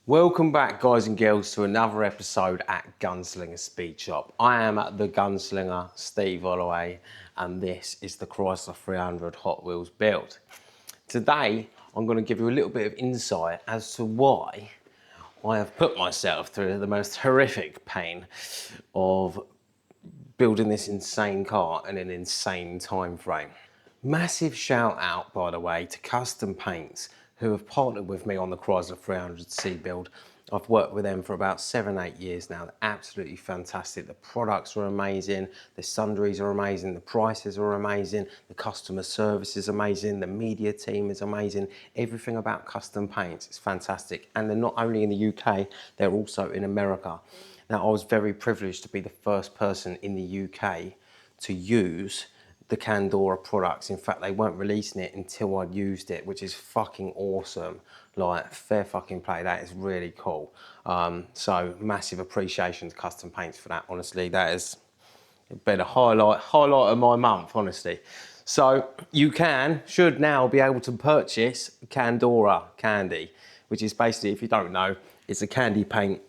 Welcome back, guys and girls, to another episode at Gunslinger Speed Shop. I am at the Gunslinger, Steve Holloway, and this is the Chrysler 300 Hot Wheels build. Today, I'm going to give you a little bit of insight as to why I have put myself through the most horrific pain of building this insane car in an insane time frame. Massive shout out, by the way, to Custom Paints, who have partnered with me on the Chrysler 300C build. I've worked with them for about 7-8 years now. They're absolutely fantastic. The products are amazing, the sundries are amazing, the prices are amazing, the customer service is amazing, the media team is amazing. Everything about Custom Paints is fantastic. And they're not only in the UK, they're also in America. Now, I was very privileged to be the first person in the UK to use the Candora products. In fact, they weren't releasing it until I'd used it, which is fucking awesome. Like, fair fucking play, that is really cool. So massive appreciation to Custom Paints for that, honestly. That has been a highlight of my month, honestly. So you should now be able to purchase Candora candy, which is basically, if you don't know, it's a candy paint,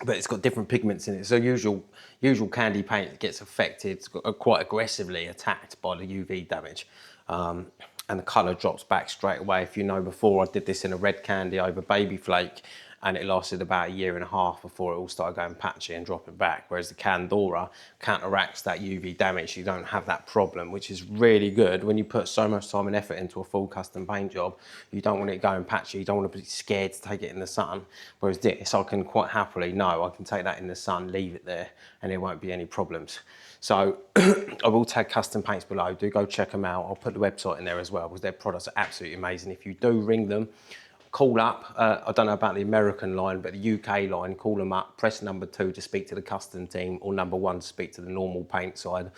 but it's got different pigments in it. So usual candy paint gets affected, quite aggressively attacked by the UV damage. And the colour drops back straight away. If you know, before I did this in a red candy over baby flake, and it lasted about 1.5 years before it all started going patchy and dropping back. Whereas the Candora counteracts that UV damage. You don't have that problem, which is really good. When you put so much time and effort into a full custom paint job, you don't want it going patchy. You don't want to be scared to take it in the sun. Whereas this, I can quite happily know I can take that in the sun, leave it there, and there won't be any problems. So I will tag Custom Paints below. Do go check them out. I'll put the website in there as well, because their products are absolutely amazing. If you do ring them, call up. I don't know about the American line, but the UK line, call them up, press number 2 to speak to the custom team, or number 1 to speak to the normal paint side.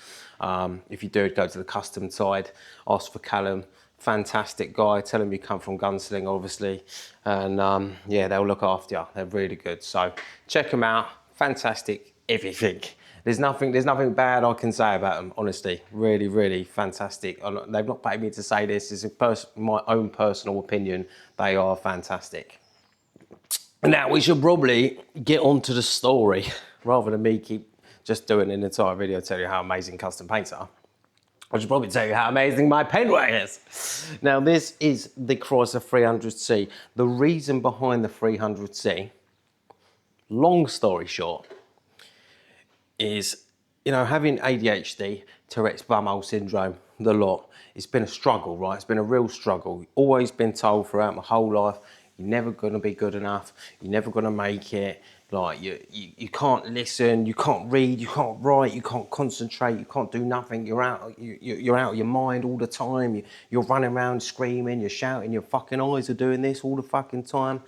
If you do, go to the custom side, ask for Callum. Fantastic guy. Tell him you come from Gunslinger, obviously. And yeah, they'll look after you. They're really good. So check them out. Fantastic everything. There's nothing bad I can say about them, honestly. Really, really fantastic. They've not paid me to say this. It's my own personal opinion. They are fantastic. Now, we should probably get on to the story, rather than me keep just doing an entire video tell you how amazing Custom Paints are. I should probably tell you how amazing my paintwork is. Now, this is the Chrysler 300C. The reason behind the 300C, long story short, is, you know, having ADHD, Tourette's bumhole syndrome, the lot, it's been a struggle, right? It's been a real struggle. Always been told throughout my whole life, you're never gonna be good enough, you're never gonna make it. Like, you can't listen, you can't read, you can't write, you can't concentrate, you can't do nothing. You're out of your mind all the time. You're running around screaming, you're shouting, your fucking eyes are doing this all the fucking time.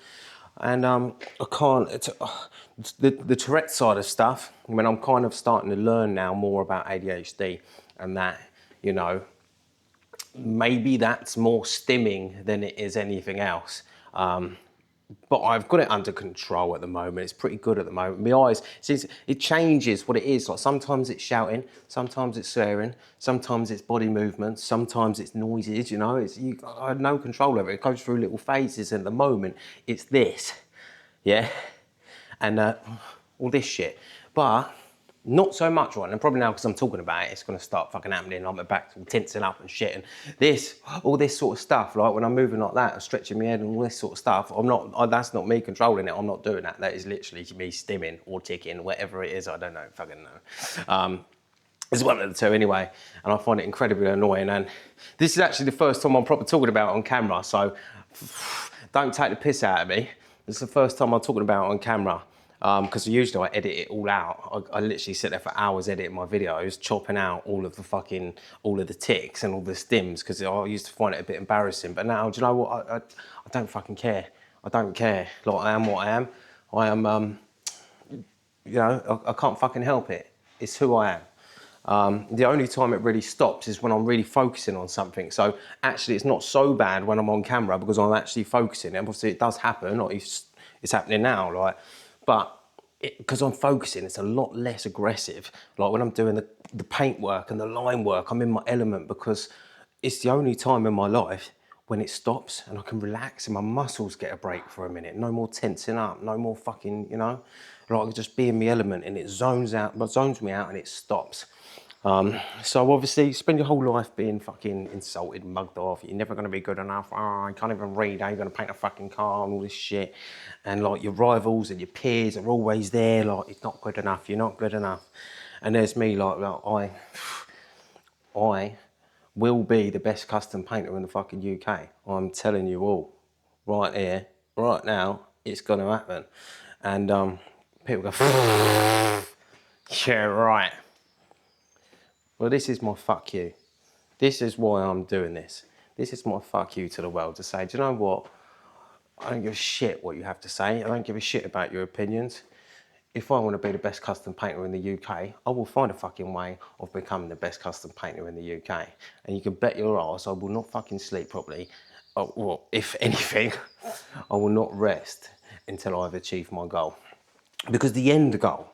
And I can't, the Tourette side of stuff, I mean, I'm kind of starting to learn now more about ADHD, and that, you know, maybe that's more stimming than it is anything else. But I've got it under control at the moment. It's pretty good at the moment. My eyes, it changes what it is. Like, sometimes it's shouting, sometimes it's swearing, sometimes it's body movements, sometimes it's noises, you know. I have no control over it. It goes through little phases, and at the moment, it's this, yeah? And all this shit. But not so much right now, probably now because I'm talking about it, it's gonna start fucking happening. I'm back all tensing up and shit, and all this sort of stuff, like when I'm moving like that, I'm stretching my head and all this sort of stuff, that's not me controlling it, I'm not doing that. That is literally me stimming or ticking, whatever it is, I don't know, fucking know. It's one of the two anyway, and I find it incredibly annoying. And this is actually the first time I'm proper talking about it on camera, so don't take the piss out of me. This is the first time I'm talking about it on camera. Because usually I edit it all out. I literally sit there for hours editing my videos, chopping out all of the ticks and all the stims, because I used to find it a bit embarrassing. But now, do you know what? I don't fucking care. I don't care. Like, I am what I am. I am, you know, I can't fucking help it. It's who I am. The only time it really stops is when I'm really focusing on something. So actually, it's not so bad when I'm on camera, because I'm actually focusing. And obviously, it does happen. Like, it's happening now, like. But because I'm focusing, it's a lot less aggressive. Like when I'm doing the paint work and the line work, I'm in my element, because it's the only time in my life when it stops and I can relax and my muscles get a break for a minute. No more tensing up, no more fucking, you know, like I can just be in my element and it zones me out and it stops. So obviously spend your whole life being fucking insulted, mugged off. You're never gonna be good enough. Oh, I can't even read. How you gonna paint a fucking car and all this shit? And like your rivals and your peers are always there. Like it's not good enough. You're not good enough. And there's me like I will be the best custom painter in the fucking UK. I'm telling you all, right here, right now, it's gonna happen. And people go, yeah, right. Well, this is my fuck you. This is why I'm doing this. This is my fuck you to the world to say, do you know what? I don't give a shit what you have to say. I don't give a shit about your opinions. If I want to be the best custom painter in the UK, I will find a fucking way of becoming the best custom painter in the UK. And you can bet your ass I will not fucking sleep properly. Well, if anything, I will not rest until I've achieved my goal. Because the end goal,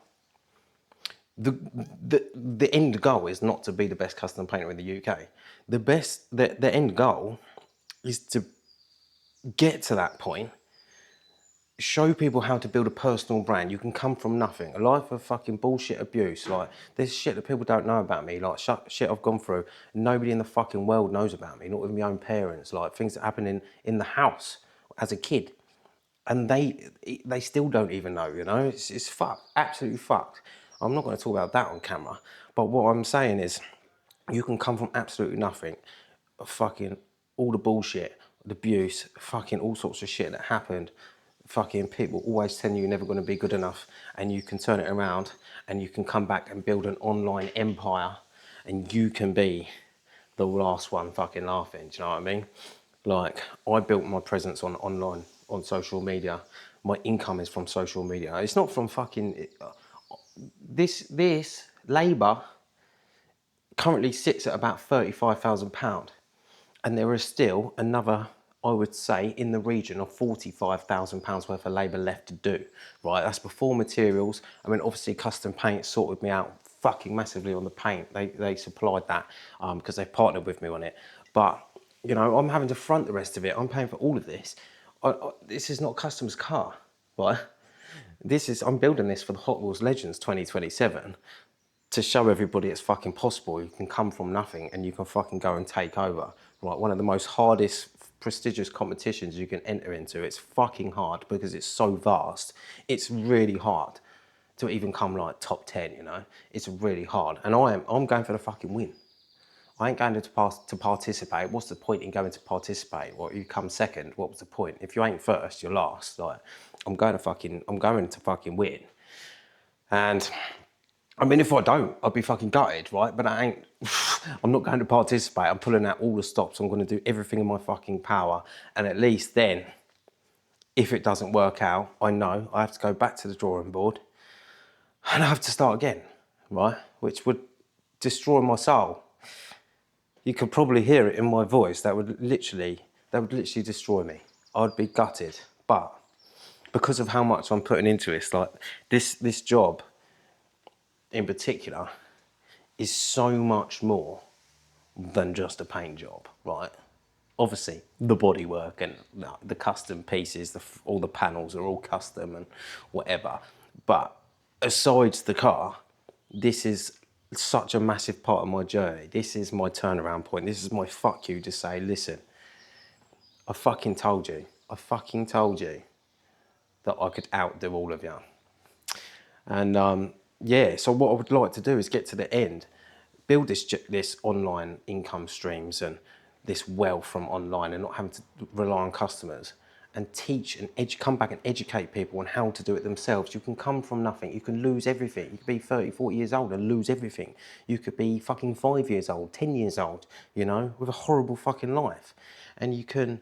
the end goal is not to be the best custom painter in the UK. The end goal is to get to that point, show people how to build a personal brand. You can come from nothing. A life of fucking bullshit abuse. Like, there's shit that people don't know about me. Like, shit I've gone through. Nobody in the fucking world knows about me. Not even my own parents. Like, things that happen in the house as a kid. And they still don't even know, you know? It's fucked. Absolutely fucked. I'm not going to talk about that on camera. But what I'm saying is, you can come from absolutely nothing. Fucking all the bullshit, the abuse, fucking all sorts of shit that happened. Fucking people always telling you you're never going to be good enough, and you can turn it around and you can come back and build an online empire, and you can be the last one fucking laughing. Do you know what I mean? Like, I built my presence online, on social media. My income is from social media. It's not from fucking this labour currently sits at about £35,000, and there is still another, I would say, in the region of £45,000 worth of labour left to do. Right, that's before materials. I mean, obviously, custom paint sorted me out fucking massively on the paint. They supplied that because they partnered with me on it. But you know, I'm having to front the rest of it. I'm paying for all of this. This is not a customer's car, right? I'm building this for the Hot Wheels Legends 2027 to show everybody it's fucking possible. You can come from nothing and you can fucking go and take over. Right, one of the most hardest, prestigious competitions you can enter into. It's fucking hard because it's so vast. It's really hard to even come like top 10, you know? It's really hard. And I'm going for the fucking win. I ain't going to participate. What's the point in going to participate? Well, you come second, what was the point? If you ain't first, you're last. Like, I'm going to fucking win. And I mean, if I don't, I'd be fucking gutted, right? But I'm not going to participate. I'm pulling out all the stops. I'm going to do everything in my fucking power. And at least then, if it doesn't work out, I know I have to go back to the drawing board and I have to start again, right? Which would destroy my soul. You could probably hear it in my voice. That would literally destroy me. I'd be gutted. But because of how much I'm putting into it, it's like this job in particular is so much more than just a paint job, right? Obviously, the bodywork and the custom pieces, all the panels are all custom and whatever. But aside the car, this is such a massive part of my journey. This is my turnaround point. This is my fuck you to say, listen, I fucking told you that I could outdo all of you. And yeah, so what I would like to do is get to the end, build this online income streams and this wealth from online and not having to rely on customers, and teach and come back and educate people on how to do it themselves. You can come from nothing. You can lose everything. You could be 30, 40 years old and lose everything. You could be fucking 5 years old, 10 years old, you know, with a horrible fucking life. And you can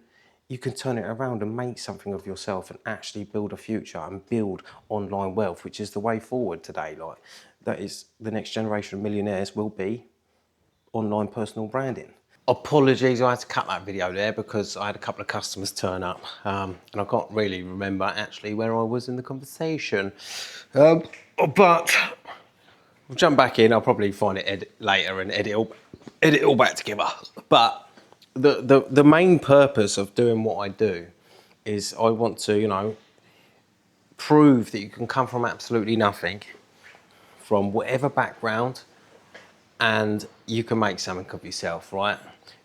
turn it around and make something of yourself and actually build a future and build online wealth, which is the way forward today. Like, that is the next generation of millionaires will be online personal branding. Apologies, I had to cut that video there because I had a couple of customers turn up and I can't really remember actually where I was in the conversation. But we'll jump back in. I'll probably find it later and edit it all back together. But the main purpose of doing what I do is I want to, you know, prove that you can come from absolutely nothing, from whatever background, and you can make something of yourself, right?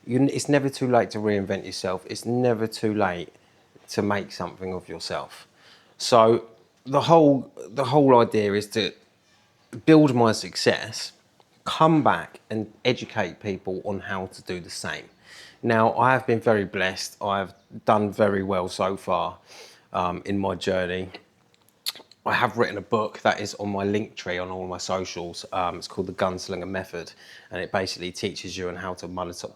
It's never too late to reinvent yourself. It's never too late to make something of yourself. So the whole idea is to build my success, come back and educate people on how to do the same. Now, I have been very blessed. I've done very well so far in my journey. I have written a book that is on my link tree on all my socials. It's called The Gunslinger Method, and it basically teaches you on how to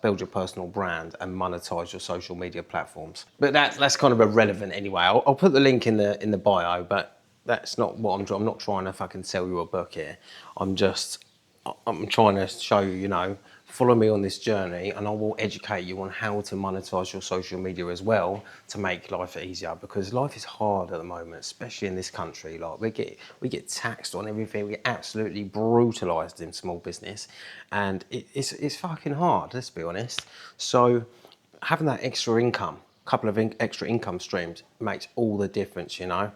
build your personal brand and monetize your social media platforms. But that's kind of irrelevant anyway. I'll put the link in the bio, but that's not what I'm trying. I'm not trying to fucking sell you a book here. I'm trying to show you, you know, follow me on this journey and I will educate you on how to monetize your social media as well to make life easier, because life is hard at the moment, especially in this country. Like we get taxed on everything. We get absolutely brutalized in small business, and it's fucking hard, let's be honest. So having that extra income, couple of extra income streams makes all the difference, you know.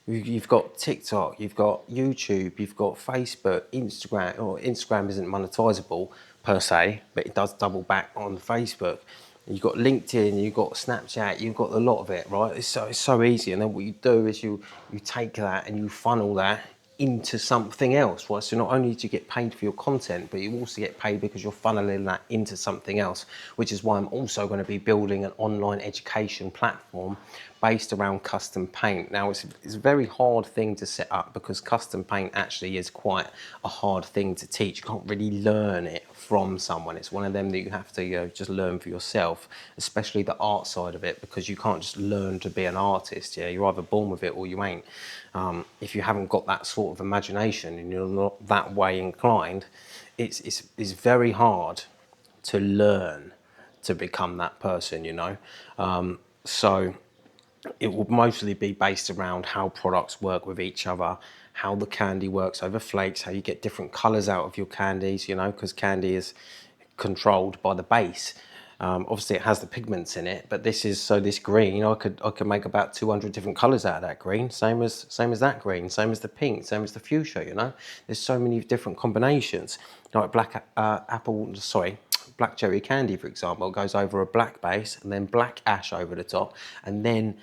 You've got TikTok, you've got YouTube, you've got Facebook, Instagram. Or Instagram isn't monetizable per se, but it does double back on Facebook. You've got LinkedIn, you've got Snapchat, you've got a lot of it, right? It's so easy. And then what you do is you take that and you funnel that into something else, right? So not only do you get paid for your content, but you also get paid because you're funneling that into something else, which is why I'm also going to be building an online education platform based around custom paint. Now, it's a very hard thing to set up because custom paint actually is quite a hard thing to teach. You can't really learn it from someone. It's one of them that you have to, you know, just learn for yourself, especially the art side of it, because you can't just learn to be an artist. Yeah, you're either born with it or you ain't. If you haven't got that sort of imagination and you're not that way inclined, it's very hard to learn to become that person, you know. So it will mostly be based around how products work with each other, how the candy works over flakes, how you get different colors out of your candies, you know, because candy is controlled by the base. Obviously it has the pigments in it, but this green, I could make about 200 different colors out of that green, same as that green, same as the pink, same as the fuchsia, you know. There's so many different combinations. Like black cherry candy, for example, goes over a black base and then black ash over the top, and then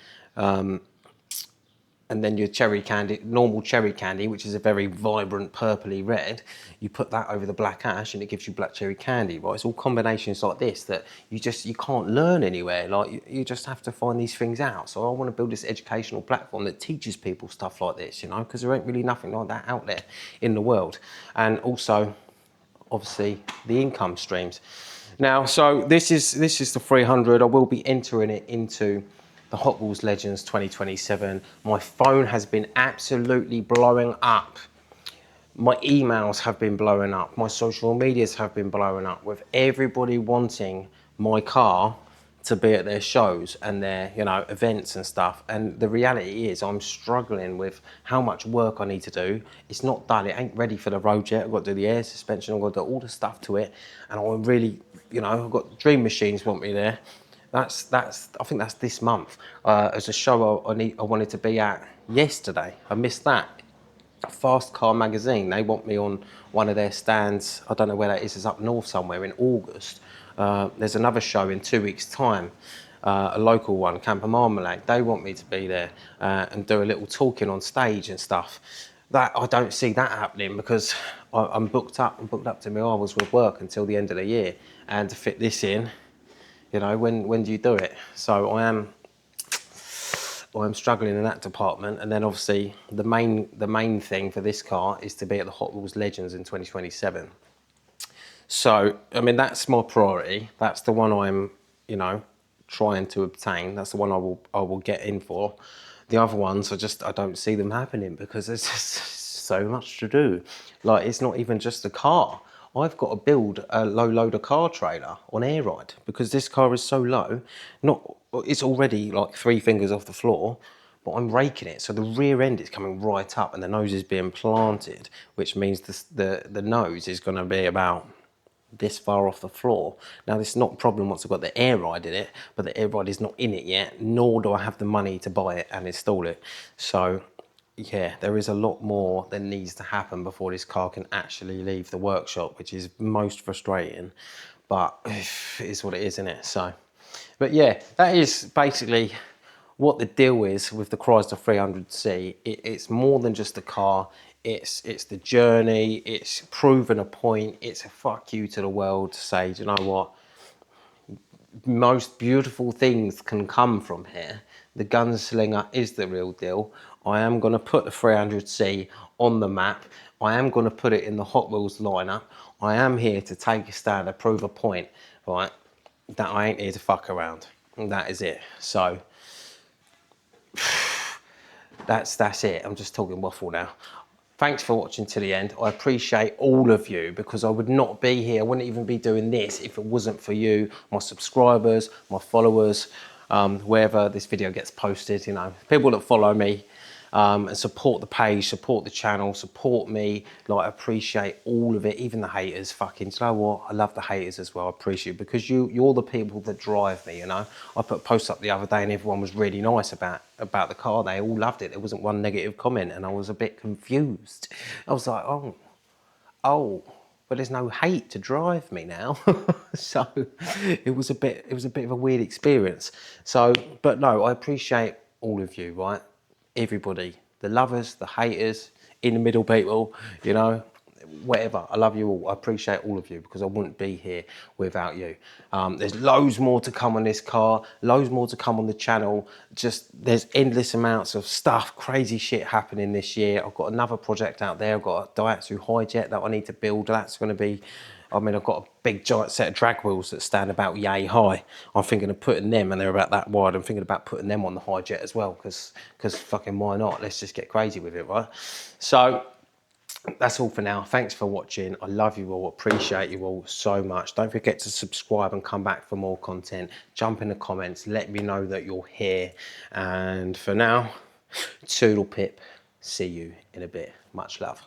your cherry candy, normal cherry candy, which is a very vibrant purpley red, you put that over the black ash and it gives you black cherry candy, right? It's all combinations like this that you can't learn anywhere. Like you just have to find these things out. So I want to build this educational platform that teaches people stuff like this, you know, because there ain't really nothing like that out there in the world. And also, obviously, the income streams. Now, so this is the 300. I will be entering it into the Hot Wheels Legends 2027. My phone has been absolutely blowing up. My emails have been blowing up. My social medias have been blowing up with everybody wanting my car to be at their shows and their, you know, events and stuff. And the reality is I'm struggling with how much work I need to do. It's not done. It ain't ready for the road yet. I've got to do the air suspension. I've got to do all the stuff to it. And I'm really, you know, I've got Dream Machines want me there. I think that's this month. As a show I wanted to be at yesterday. I missed that. Fast Car Magazine, they want me on one of their stands. I don't know where that is. It's up north somewhere in August. There's another show in 2 weeks' time, a local one, Camper Marmalade. They want me to be there and do a little talking on stage and stuff. That I don't see that happening because I'm booked up. I'm booked up to my hours with work until the end of the year, and to fit this in, you know, when do you do it? So I'm struggling in that department. And then obviously the main thing for this car is to be at the Hot Wheels Legends in 2027. So, I mean, that's my priority. That's the one I'm, you know, trying to obtain. That's the one I will get in for. The other ones, I don't see them happening because there's just so much to do. Like, it's not even just a car. I've got to build a low loader car trailer on air ride because this car is so low. It's already like 3 fingers off the floor, but I'm raking it. So the rear end is coming right up and the nose is being planted, which means the nose is going to be about this far off the floor. Now this is not a problem once I've got the air ride in it, but the air ride is not in it yet, nor do I have the money to buy it and install it. So yeah, there is a lot more that needs to happen before this car can actually leave the workshop, which is most frustrating, but it is what it is, isn't it? So, but yeah, that is basically what the deal is with the Chrysler 300C. It's more than just a car. It's the journey. It's proving a point. It's a fuck you to the world to say, do you know what? Most beautiful things can come from here. The Gunslinger is the real deal. I am going to put the 300C on the map. I am going to put it in the Hot Wheels lineup. I am here to take a stand and prove a point, right? That I ain't here to fuck around. And that is it. So that's it. I'm just talking waffle now. Thanks for watching to the end. I appreciate all of you, because I would not be here, I wouldn't even be doing this if it wasn't for you, my subscribers, my followers, wherever this video gets posted, you know, people that follow me and support the page, support the channel, support me. Like, I appreciate all of it, even the haters. Fucking, do you know what? I love the haters as well. I appreciate it, because you're the people that drive me, you know. I put a post up the other day and everyone was really nice about the car. They all loved it. There wasn't one negative comment, and I was a bit confused. I was like, oh, but there's no hate to drive me now. So it was a bit of a weird experience. So, but no, I appreciate all of you, right? Everybody, the lovers, the haters, in the middle people, you know, whatever. I love you all. I appreciate all of you, because I wouldn't be here without you. There's loads more to come on this car, loads more to come on the channel. Just, there's endless amounts of stuff, crazy shit happening this year. I've got another project out there. I've got a Daihatsu Hijet that I need to build. That's going to be, I mean, I've got a big giant set of drag wheels that stand about yay high. I'm thinking of putting them, and they're about that wide. I'm thinking about putting them on the Hijet as well, because fucking why not? Let's just get crazy with it, right? So that's all for now. Thanks for watching. I love you all. Appreciate you all so much. Don't forget to subscribe and come back for more content. Jump in the comments. Let me know that you're here. And for now, toodle pip. See you in a bit. Much love.